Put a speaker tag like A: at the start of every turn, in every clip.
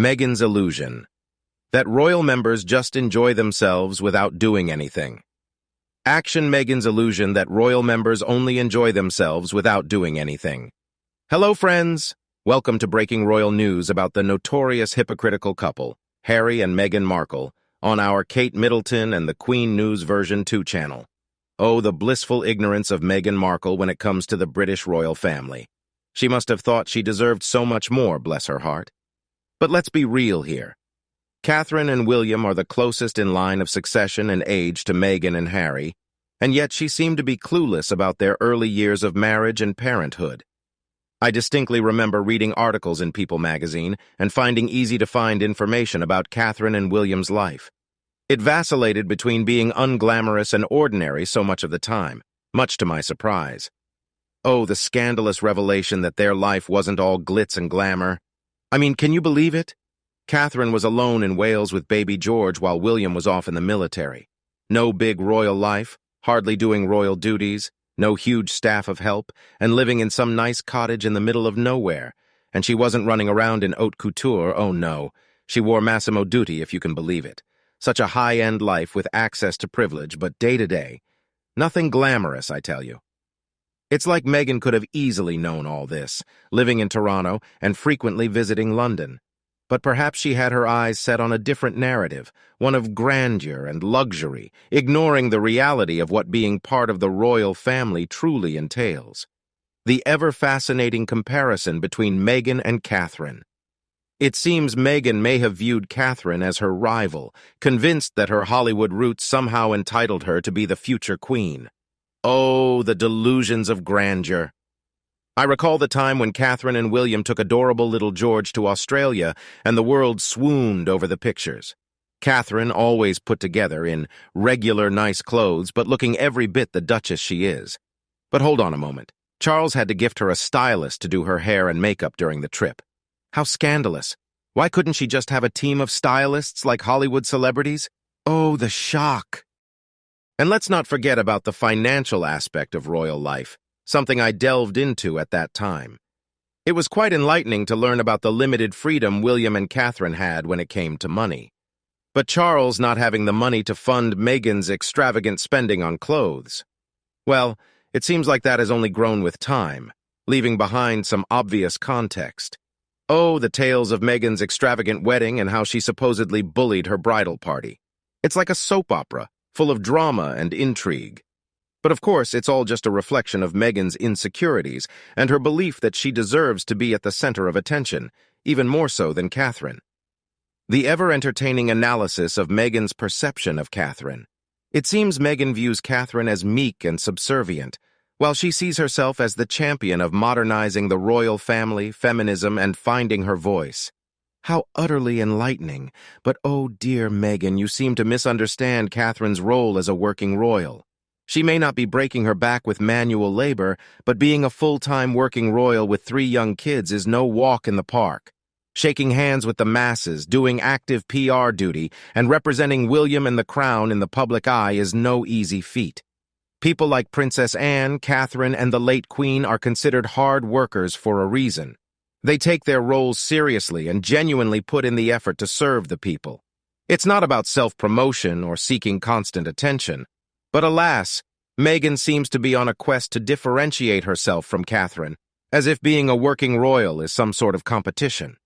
A: Meghan's illusion. That royal members just enjoy themselves without doing anything. Action Meghan's illusion that royal members only enjoy themselves without doing anything. Hello, friends! Welcome to breaking royal news about the notorious hypocritical couple, Harry and Meghan Markle, on our Kate Middleton and the Queen News version 2 channel. Oh, the blissful ignorance of Meghan Markle when it comes to the British royal family. She must have thought she deserved so much more, bless her heart. But let's be real here. Catherine and William are the closest in line of succession and age to Meghan and Harry, and yet she seemed to be clueless about their early years of marriage and parenthood. I distinctly remember reading articles in People magazine and finding easy-to-find information about Catherine and William's life. It vacillated between being unglamorous and ordinary so much of the time, much to my surprise. Oh, the scandalous revelation that their life wasn't all glitz and glamour. I mean, can you believe it? Catherine was alone in Wales with baby George while William was off in the military. No big royal life, hardly doing royal duties, no huge staff of help, and living in some nice cottage in the middle of nowhere. And she wasn't running around in haute couture, oh no. She wore Massimo Dutti, if you can believe it. Such a high-end life with access to privilege, but day-to-day. Nothing glamorous, I tell you. It's like Meghan could have easily known all this, living in Toronto and frequently visiting London. But perhaps she had her eyes set on a different narrative, one of grandeur and luxury, ignoring the reality of what being part of the royal family truly entails. The ever-fascinating comparison between Meghan and Catherine. It seems Meghan may have viewed Catherine as her rival, convinced that her Hollywood roots somehow entitled her to be the future queen. Oh, the delusions of grandeur. I recall the time when Catherine and William took adorable little George to Australia and the world swooned over the pictures. Catherine, always put together in regular nice clothes but looking every bit the duchess she is. But hold on a moment. Charles had to gift her a stylist to do her hair and makeup during the trip. How scandalous. Why couldn't she just have a team of stylists like Hollywood celebrities? Oh, the shock. And let's not forget about the financial aspect of royal life, something I delved into at that time. It was quite enlightening to learn about the limited freedom William and Catherine had when it came to money. But Charles not having the money to fund Meghan's extravagant spending on clothes. Well, it seems like that has only grown with time, leaving behind some obvious context. Oh, the tales of Meghan's extravagant wedding and how she supposedly bullied her bridal party. It's like a soap opera, full of drama and intrigue. But of course, it's all just a reflection of Meghan's insecurities and her belief that she deserves to be at the center of attention, even more so than Catherine. The ever-entertaining analysis of Meghan's perception of Catherine. It seems Meghan views Catherine as meek and subservient, while she sees herself as the champion of modernizing the royal family, feminism, and finding her voice. How utterly enlightening, but oh dear Meghan, you seem to misunderstand Catherine's role as a working royal. She may not be breaking her back with manual labor, but being a full-time working royal with 3 young kids is no walk in the park. Shaking hands with the masses, doing active PR duty, and representing William and the crown in the public eye is no easy feat. People like Princess Anne, Catherine, and the late Queen are considered hard workers for a reason. They take their roles seriously and genuinely put in the effort to serve the people. It's not about self-promotion or seeking constant attention. But alas, Meghan seems to be on a quest to differentiate herself from Catherine, as if being a working royal is some sort of competition.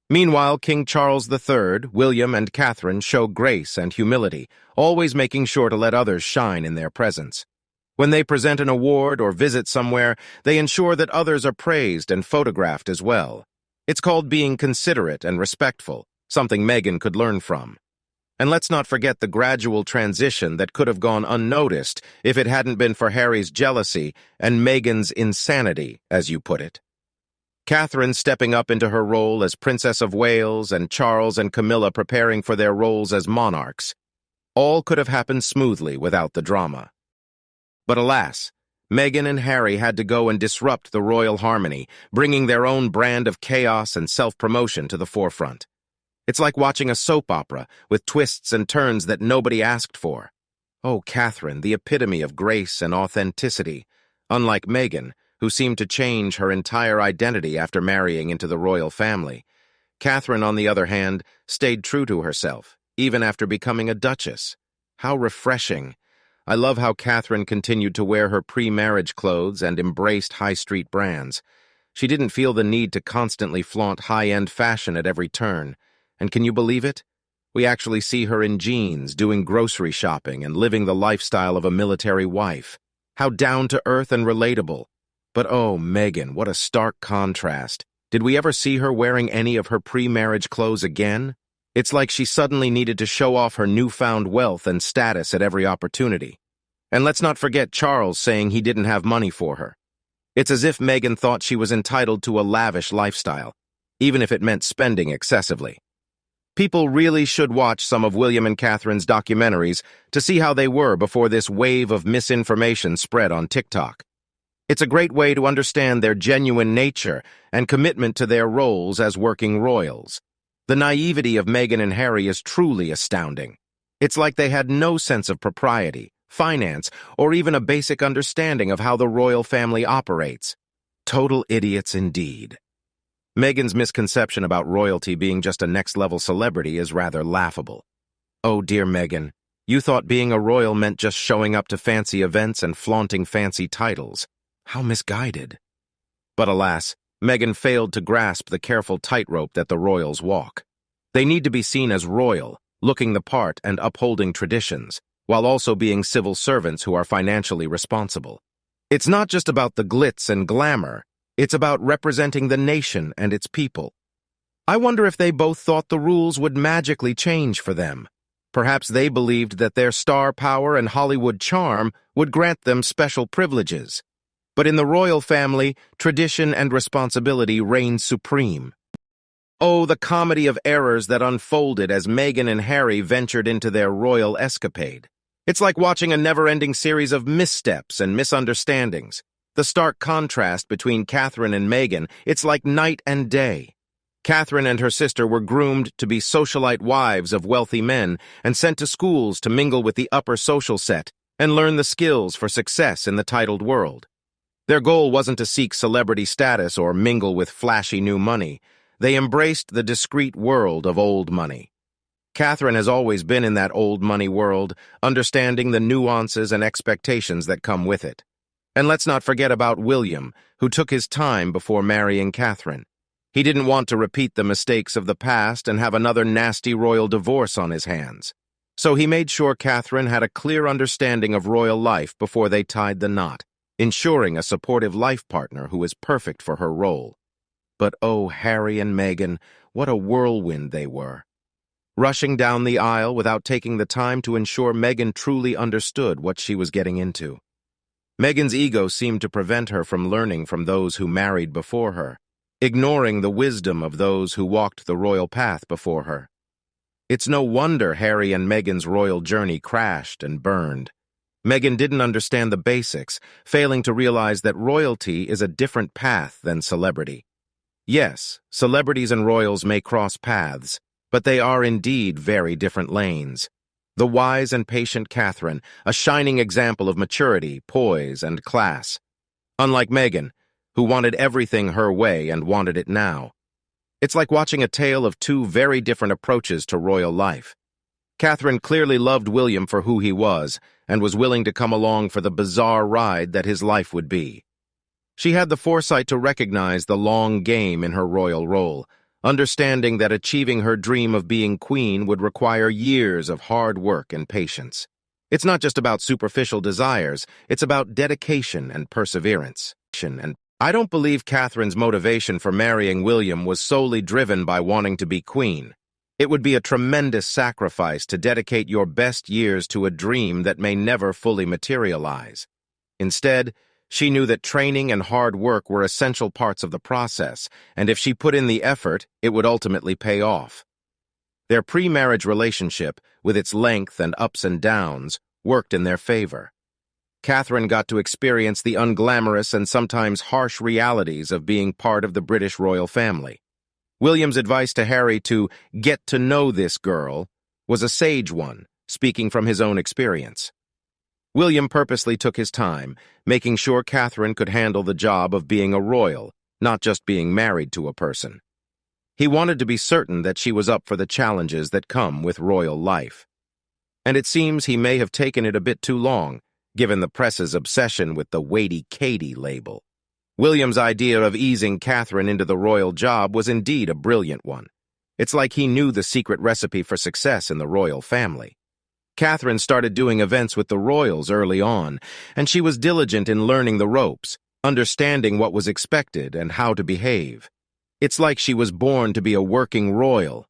A: Meanwhile, King Charles III, William, and Catherine show grace and humility, always making sure to let others shine in their presence. When they present an award or visit somewhere, they ensure that others are praised and photographed as well. It's called being considerate and respectful, something Meghan could learn from. And let's not forget the gradual transition that could have gone unnoticed if it hadn't been for Harry's jealousy and Meghan's insanity, as you put it. Catherine stepping up into her role as Princess of Wales and Charles and Camilla preparing for their roles as monarchs. All could have happened smoothly without the drama. But alas, Meghan and Harry had to go and disrupt the royal harmony, bringing their own brand of chaos and self-promotion to the forefront. It's like watching a soap opera with twists and turns that nobody asked for. Oh, Catherine, the epitome of grace and authenticity, unlike Meghan, who seemed to change her entire identity after marrying into the royal family. Catherine, on the other hand, stayed true to herself, even after becoming a duchess. How refreshing. I love how Catherine continued to wear her pre-marriage clothes and embraced high-street brands. She didn't feel the need to constantly flaunt high-end fashion at every turn. And can you believe it? We actually see her in jeans, doing grocery shopping and living the lifestyle of a military wife. How down-to-earth and relatable. But oh, Meghan, what a stark contrast. Did we ever see her wearing any of her pre-marriage clothes again? It's like she suddenly needed to show off her newfound wealth and status at every opportunity. And let's not forget Charles saying he didn't have money for her. It's as if Meghan thought she was entitled to a lavish lifestyle, even if it meant spending excessively. People really should watch some of William and Catherine's documentaries to see how they were before this wave of misinformation spread on TikTok. It's a great way to understand their genuine nature and commitment to their roles as working royals. The naivety of Meghan and Harry is truly astounding. It's like they had no sense of propriety, finance, or even a basic understanding of how the royal family operates. Total idiots indeed. Meghan's misconception about royalty being just a next-level celebrity is rather laughable. Oh dear Meghan, you thought being a royal meant just showing up to fancy events and flaunting fancy titles. How misguided. But alas, Meghan failed to grasp the careful tightrope that the royals walk. They need to be seen as royal, looking the part and upholding traditions, while also being civil servants who are financially responsible. It's not just about the glitz and glamour, it's about representing the nation and its people. I wonder if they both thought the rules would magically change for them. Perhaps they believed that their star power and Hollywood charm would grant them special privileges. But in the royal family, tradition and responsibility reign supreme. Oh, the comedy of errors that unfolded as Meghan and Harry ventured into their royal escapade. It's like watching a never-ending series of missteps and misunderstandings. The stark contrast between Catherine and Meghan, it's like night and day. Catherine and her sister were groomed to be socialite wives of wealthy men and sent to schools to mingle with the upper social set and learn the skills for success in the titled world. Their goal wasn't to seek celebrity status or mingle with flashy new money. They embraced the discreet world of old money. Catherine has always been in that old money world, understanding the nuances and expectations that come with it. And let's not forget about William, who took his time before marrying Catherine. He didn't want to repeat the mistakes of the past and have another nasty royal divorce on his hands. So he made sure Catherine had a clear understanding of royal life before they tied the knot, ensuring a supportive life partner who is perfect for her role. But oh, Harry and Meghan, what a whirlwind they were. Rushing down the aisle without taking the time to ensure Meghan truly understood what she was getting into. Meghan's ego seemed to prevent her from learning from those who married before her, ignoring the wisdom of those who walked the royal path before her. It's no wonder Harry and Meghan's royal journey crashed and burned. Meghan didn't understand the basics, failing to realize that royalty is a different path than celebrity. Yes, celebrities and royals may cross paths, but they are indeed very different lanes. The wise and patient Catherine, a shining example of maturity, poise, and class. Unlike Meghan, who wanted everything her way and wanted it now. It's like watching a tale of two very different approaches to royal life. Catherine clearly loved William for who he was and was willing to come along for the bizarre ride that his life would be. She had the foresight to recognize the long game in her royal role, understanding that achieving her dream of being queen would require years of hard work and patience. It's not just about superficial desires, it's about dedication and perseverance. And I don't believe Catherine's motivation for marrying William was solely driven by wanting to be queen. It would be a tremendous sacrifice to dedicate your best years to a dream that may never fully materialize. Instead, she knew that training and hard work were essential parts of the process, and if she put in the effort, it would ultimately pay off. Their pre-marriage relationship, with its length and ups and downs, worked in their favor. Catherine got to experience the unglamorous and sometimes harsh realities of being part of the British royal family. William's advice to Harry to get to know this girl was a sage one, speaking from his own experience. William purposely took his time, making sure Catherine could handle the job of being a royal, not just being married to a person. He wanted to be certain that she was up for the challenges that come with royal life. And it seems he may have taken it a bit too long, given the press's obsession with the weighty Katie label. William's idea of easing Catherine into the royal job was indeed a brilliant one. It's like he knew the secret recipe for success in the royal family. Catherine started doing events with the royals early on, and she was diligent in learning the ropes, understanding what was expected and how to behave. It's like she was born to be a working royal.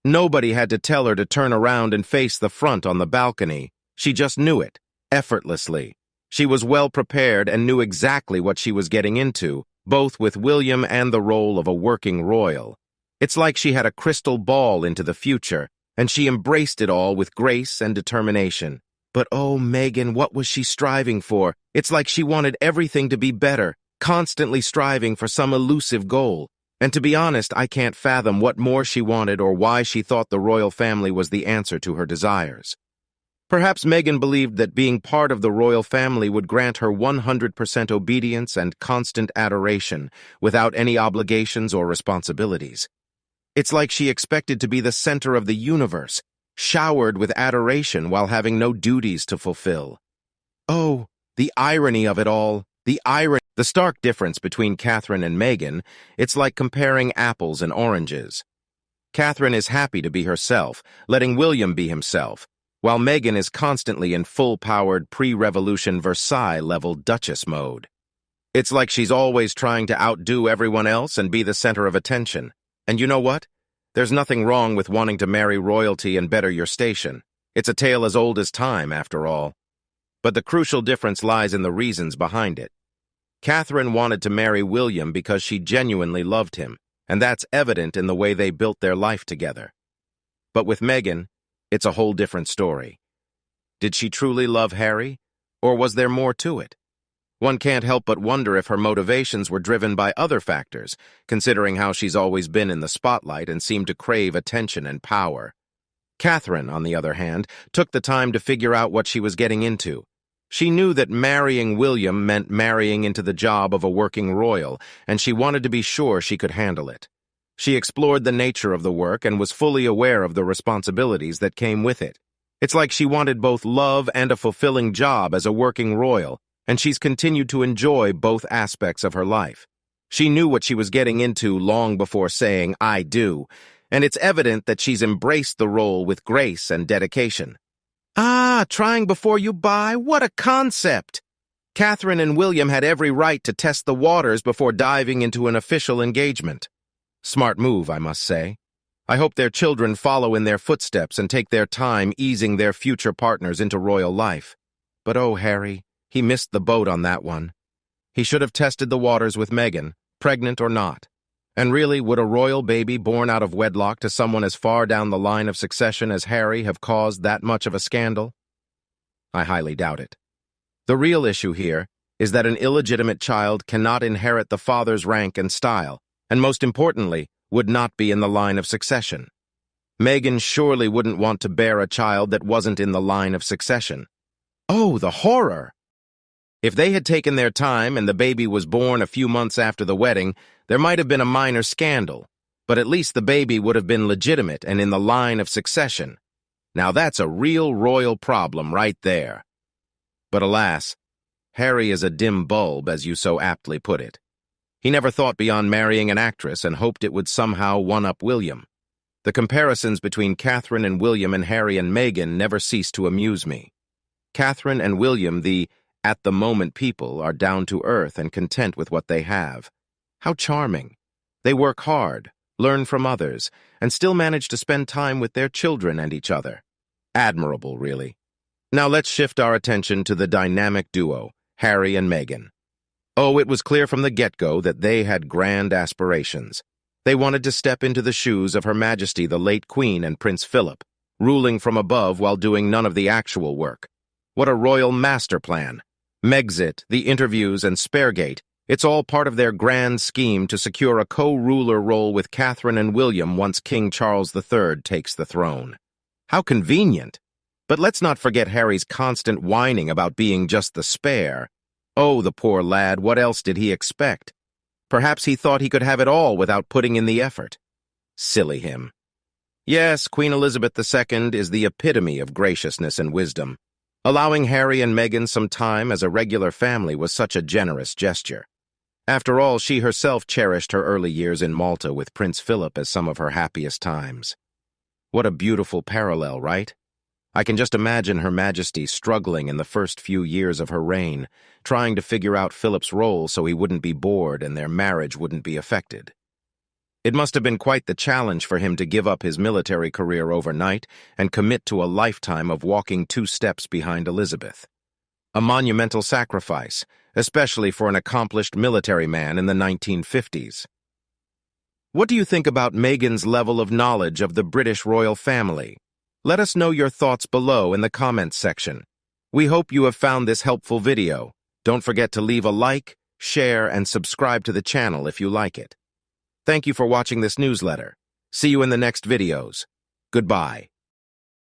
A: Nobody had to tell her to turn around and face the front on the balcony. She just knew it, effortlessly. She was well prepared and knew exactly what she was getting into, both with William and the role of a working royal. It's like she had a crystal ball into the future, and she embraced it all with grace and determination. But oh, Meghan, what was she striving for? It's like she wanted everything to be better, constantly striving for some elusive goal. And to be honest, I can't fathom what more she wanted or why she thought the royal family was the answer to her desires. Perhaps Meghan believed that being part of the royal family would grant her 100% obedience and constant adoration, without any obligations or responsibilities. It's like she expected to be the center of the universe, showered with adoration while having no duties to fulfill. Oh, the irony of it all, the stark difference between Catherine and Meghan. It's like comparing apples and oranges. Catherine is happy to be herself, letting William be himself, while Meghan is constantly in full-powered pre-revolution Versailles-level Duchess mode. It's like she's always trying to outdo everyone else and be the center of attention. And you know what? There's nothing wrong with wanting to marry royalty and better your station. It's a tale as old as time, after all. But the crucial difference lies in the reasons behind it. Catherine wanted to marry William because she genuinely loved him, and that's evident in the way they built their life together. But with Meghan, it's a whole different story. Did she truly love Harry, or was there more to it? One can't help but wonder if her motivations were driven by other factors, considering how she's always been in the spotlight and seemed to crave attention and power. Catherine, on the other hand, took the time to figure out what she was getting into. She knew that marrying William meant marrying into the job of a working royal, and she wanted to be sure she could handle it. She explored the nature of the work and was fully aware of the responsibilities that came with it. It's like she wanted both love and a fulfilling job as a working royal, and she's continued to enjoy both aspects of her life. She knew what she was getting into long before saying, "I do," and it's evident that she's embraced the role with grace and dedication. Trying before you buy? What a concept! Catherine and William had every right to test the waters before diving into an official engagement. Smart move, I must say. I hope their children follow in their footsteps and take their time easing their future partners into royal life. But oh, Harry, he missed the boat on that one. He should have tested the waters with Meghan, pregnant or not. And really, would a royal baby born out of wedlock to someone as far down the line of succession as Harry have caused that much of a scandal? I highly doubt it. The real issue here is that an illegitimate child cannot inherit the father's rank and style, and most importantly, would not be in the line of succession. Meghan surely wouldn't want to bear a child that wasn't in the line of succession. Oh, the horror! If they had taken their time and the baby was born a few months after the wedding, there might have been a minor scandal, but at least the baby would have been legitimate and in the line of succession. Now that's a real royal problem right there. But alas, Harry is a dim bulb, as you so aptly put it. He never thought beyond marrying an actress and hoped it would somehow one-up William. The comparisons between Catherine and William and Harry and Meghan never cease to amuse me. Catherine and William, the at-the-moment people, are down to earth and content with what they have. How charming. They work hard, learn from others, and still manage to spend time with their children and each other. Admirable, really. Now let's shift our attention to the dynamic duo, Harry and Meghan. Oh, it was clear from the get-go that they had grand aspirations. They wanted to step into the shoes of Her Majesty the late Queen and Prince Philip, ruling from above while doing none of the actual work. What a royal master plan. Megxit, the interviews, and Sparegate, it's all part of their grand scheme to secure a co-ruler role with Catherine and William once King Charles III takes the throne. How convenient! But let's not forget Harry's constant whining about being just the spare. Oh, the poor lad, what else did he expect? Perhaps he thought he could have it all without putting in the effort. Silly him. Yes, Queen Elizabeth II is the epitome of graciousness and wisdom. Allowing Harry and Meghan some time as a regular family was such a generous gesture. After all, she herself cherished her early years in Malta with Prince Philip as some of her happiest times. What a beautiful parallel, right? I can just imagine Her Majesty struggling in the first few years of her reign, trying to figure out Philip's role so he wouldn't be bored and their marriage wouldn't be affected. It must have been quite the challenge for him to give up his military career overnight and commit to a lifetime of walking 2 steps behind Elizabeth. A monumental sacrifice, especially for an accomplished military man in the 1950s. What do you think about Meghan's level of knowledge of the British royal family? Let us know your thoughts below in the comments section. We hope you have found this helpful video. Don't forget to leave a like, share, and subscribe to the channel if you like it. Thank you for watching this newsletter. See you in the next videos. Goodbye.